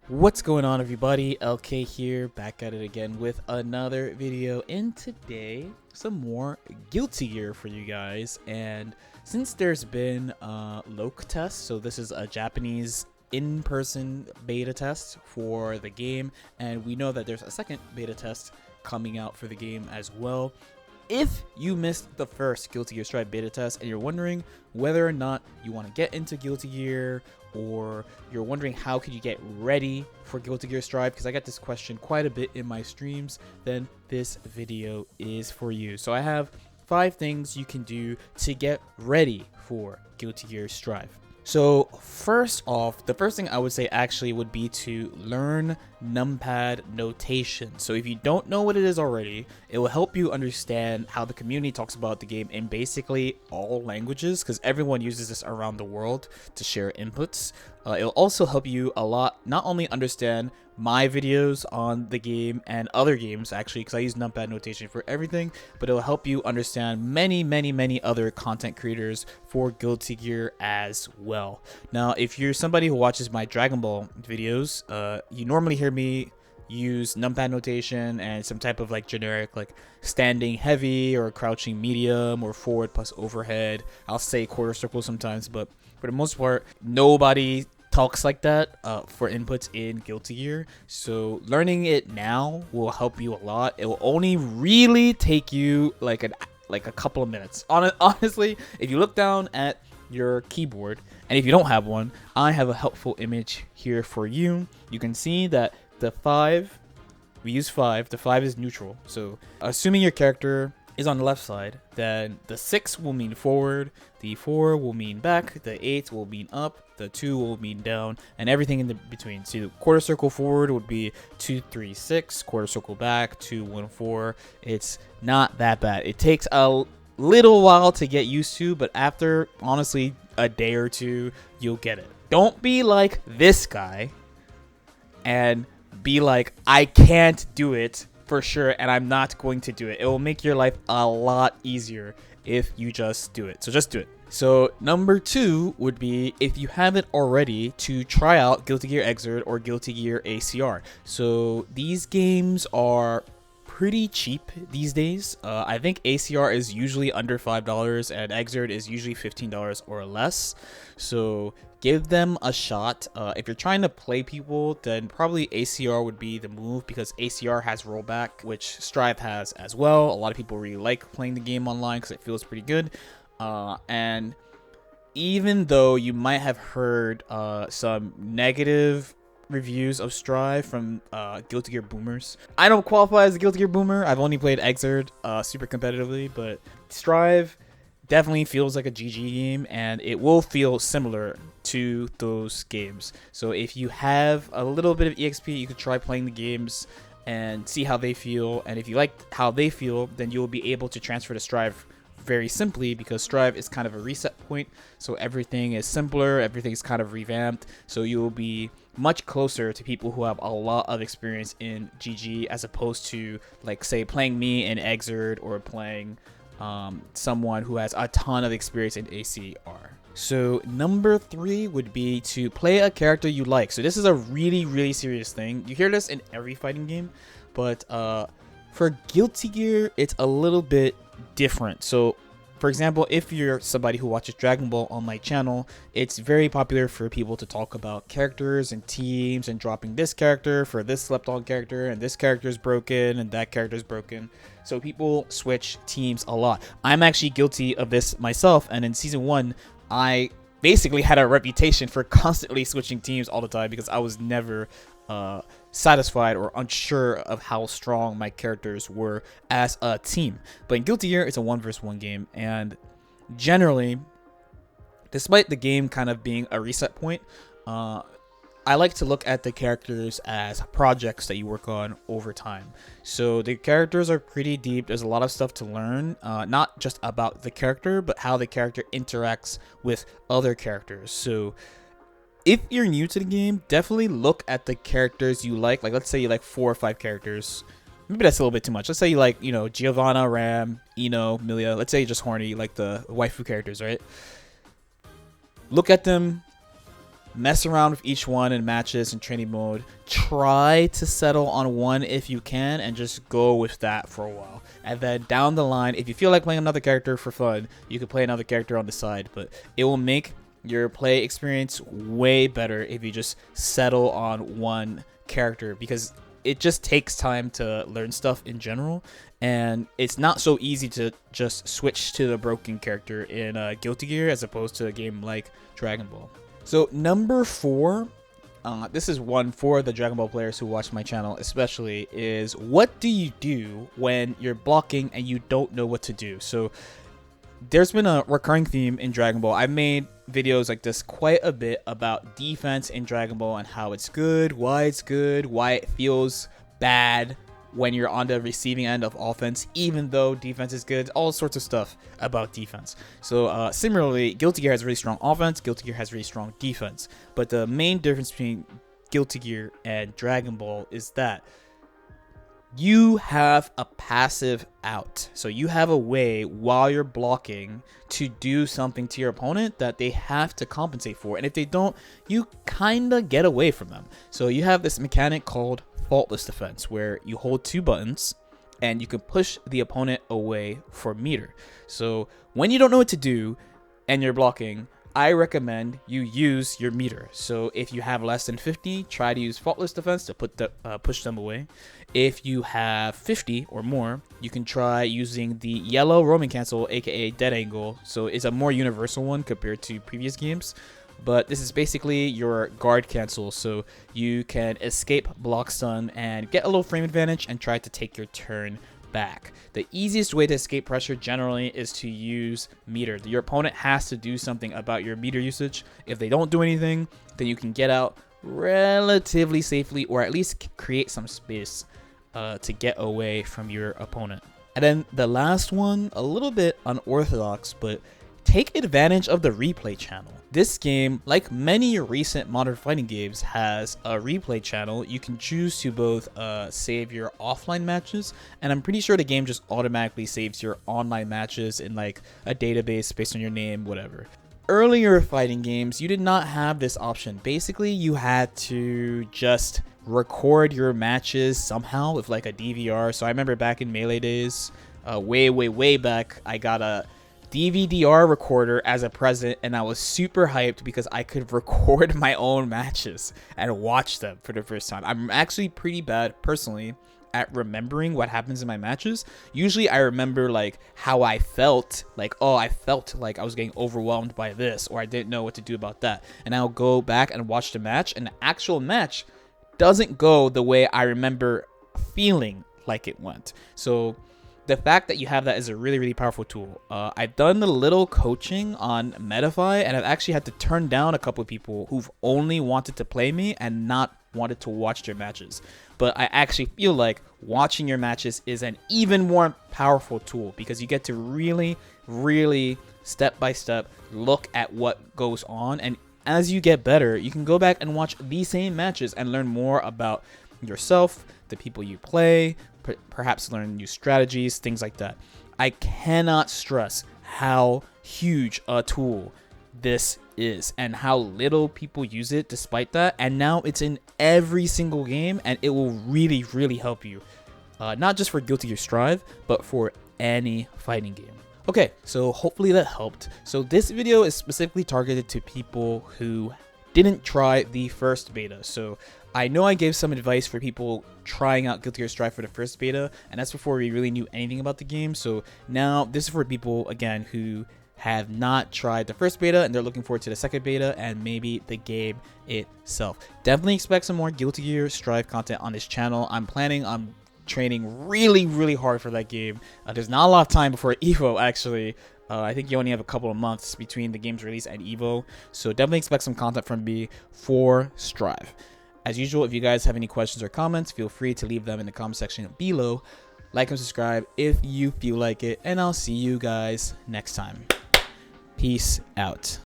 What's going on, everybody? LK here, back at it again with another video, and today some more Guilty Gear for you guys. And since there's been LOK tests, so this is a Japanese in-person beta test for the game, and we know that there's a second beta test coming out for the game as well. If you missed the first Guilty Gear Strive beta test and you're wondering whether or not you want to get into Guilty Gear, or you're wondering how could you get ready for Guilty Gear Strive, because I get this question quite a bit in my streams, then this video is for you. So I have 5 things you can do to get ready for Guilty Gear Strive. So first off, the first thing I would say actually would be to learn numpad notation. So if you don't know what it is already, it will help you understand how the community talks about the game in basically all languages, because everyone uses this around the world to share inputs. It'll also help you a lot, not only understand my videos on the game and other games actually, because I use numpad notation for everything, but it'll help you understand many other content creators for Guilty Gear as well. Now, if you're somebody who watches my Dragon Ball videos, you normally hear me use numpad notation and some type of like generic like standing heavy or crouching medium or forward plus overhead. I'll say quarter circle sometimes, but for the most part, nobody talks like that for inputs in Guilty Gear. So learning it now will help you a lot. It will only really take you like a couple of minutes. Honestly, if you look down at your keyboard, and if you don't have one, I have a helpful image here for you. You can see that the 5, we use 5, the 5 is neutral. So assuming your character is on the left side, then the 6 will mean forward, the 4 will mean back, the 8 will mean up, the 2 will mean down, and everything in the between. So the quarter circle forward would be 2, 3, 6, quarter circle back 2, 1, 4. It's not that bad. It takes a little while to get used to, but after honestly a day or two, you'll get it. Don't be like this guy and be like, I can't do it for sure, and I'm not going to do it. It will make your life a lot easier if you just do it. So just do it. So number 2 would be, if you haven't already, to try out Guilty Gear Xrd or Guilty Gear ACR. So these games are pretty cheap these days. I think ACR is usually under $5 and Xrd is usually $15 or less. So give them a shot. If you're trying to play people, then probably ACR would be the move, because ACR has rollback, which Strive has as well. A lot of people really like playing the game online because it feels pretty good. And even though you might have heard some negative reviews of Strive from Guilty Gear boomers, I don't qualify as a Guilty Gear boomer. I've only played Xrd super competitively, but Strive definitely feels like a GG game, and it will feel similar to those games. So if you have a little bit of EXP, you could try playing the games and see how they feel, and if you like how they feel, then you'll be able to transfer to Strive very simply, because Strive is kind of a reset point, so everything is simpler, everything's kind of revamped, so you will be much closer to people who have a lot of experience in GG, as opposed to, like, say, playing me in Xrd or playing someone who has a ton of experience in ACR. So number 3 would be to play a character you like. So this is a really serious thing. You hear this in every fighting game, but for Guilty Gear, it's a little bit different. So for example, if you're somebody who watches Dragon Ball on my channel, it's very popular for people to talk about characters and teams and dropping this character for this slept on character, and this character is broken and that character is broken. So people switch teams a lot. I'm actually guilty of this myself, and in season 1 I basically had a reputation for constantly switching teams all the time, because I was never satisfied or unsure of how strong my characters were as a team. But in Guilty Gear, it's a 1 vs 1 game, and generally, despite the game kind of being a reset point, I like to look at the characters as projects that you work on over time. So the characters are pretty deep. There's a lot of stuff to learn, not just about the character, but how the character interacts with other characters. So if you're new to the game, definitely look at the characters you like. Like, let's say you like 4 or 5 characters. Maybe that's a little bit too much. Let's say you like, Giovanna, Ram, Ino, Milia. Let's say you're just horny, like the waifu characters, right? Look at them, mess around with each one in matches and training mode. Try to settle on one if you can, and just go with that for a while. And then down the line, if you feel like playing another character for fun, you can play another character on the side, but it will make your play experience way better if you just settle on one character, because it just takes time to learn stuff in general, and it's not so easy to just switch to the broken character in Guilty Gear as opposed to a game like Dragon Ball. So number 4, this is one for the Dragon Ball players who watch my channel especially, is what do you do when you're blocking and you don't know what to do? So there's been a recurring theme in Dragon Ball. I've made videos like this quite a bit about defense in Dragon Ball and how it's good, why it feels bad when you're on the receiving end of offense, even though defense is good, all sorts of stuff about defense. So similarly, Guilty Gear has really strong offense, Guilty Gear has really strong defense. But the main difference between Guilty Gear and Dragon Ball is that you have a passive out. So you have a way while you're blocking to do something to your opponent that they have to compensate for. And if they don't, you kind of get away from them. So you have this mechanic called faultless defense, where you hold 2 buttons and you can push the opponent away for meter. So when you don't know what to do and you're blocking, I recommend you use your meter. So if you have less than 50, try to use faultless defense to push them away. If you have 50 or more, you can try using the yellow roaming cancel, aka dead angle. So it's a more universal one compared to previous games. But this is basically your guard cancel, so you can escape block stun and get a little frame advantage and try to take your turn back. The easiest way to escape pressure generally is to use meter. Your opponent has to do something about your meter usage. If they don't do anything, then you can get out relatively safely, or at least create some space to get away from your opponent. And then the last one, a little bit unorthodox, but take advantage of the replay channel. This game, like many recent modern fighting games, has a replay channel. You can choose to both save your offline matches, and I'm pretty sure the game just automatically saves your online matches in like a database based on your name, whatever. Earlier fighting games, you did not have this option. Basically, you had to just record your matches somehow with like a DVR. So I remember back in Melee days, way back, I got a DVD-R recorder as a present, and I was super hyped because I could record my own matches and watch them for the first time. I'm actually pretty bad personally at remembering what happens in my matches. Usually I remember like how I felt, like, oh, I felt like I was getting overwhelmed by this, or I didn't know what to do about that, and I'll go back and watch the match, and the actual match doesn't go the way I remember feeling like it went. So the fact that you have that is a really powerful tool. I've done a little coaching on Metafy, and I've actually had to turn down a couple of people who've only wanted to play me and not wanted to watch their matches. But I actually feel like watching your matches is an even more powerful tool, because you get to really step by step look at what goes on, and as you get better, you can go back and watch these same matches and learn more about yourself, the people you play, perhaps learn new strategies, things like that. I cannot stress how huge a tool this is and how little people use it despite that. And now it's in every single game, and it will really help you. Not just for Guilty Gear Strive, but for any fighting game. Okay, so hopefully that helped. So this video is specifically targeted to people who didn't try the first beta. So I know I gave some advice for people trying out Guilty Gear Strive for the first beta, and that's before we really knew anything about the game. So now this is for people, again, who have not tried the first beta and they're looking forward to the second beta and maybe the game itself. Definitely expect some more Guilty Gear Strive content on this channel. I'm planning on training really hard for that game. There's not a lot of time before Evo, actually. I think you only have a couple of months between the game's release and Evo, so definitely expect some content from me for Strive. As usual, if you guys have any questions or comments, feel free to leave them in the comment section below. Like and subscribe if you feel like it, and I'll see you guys next time. Peace out.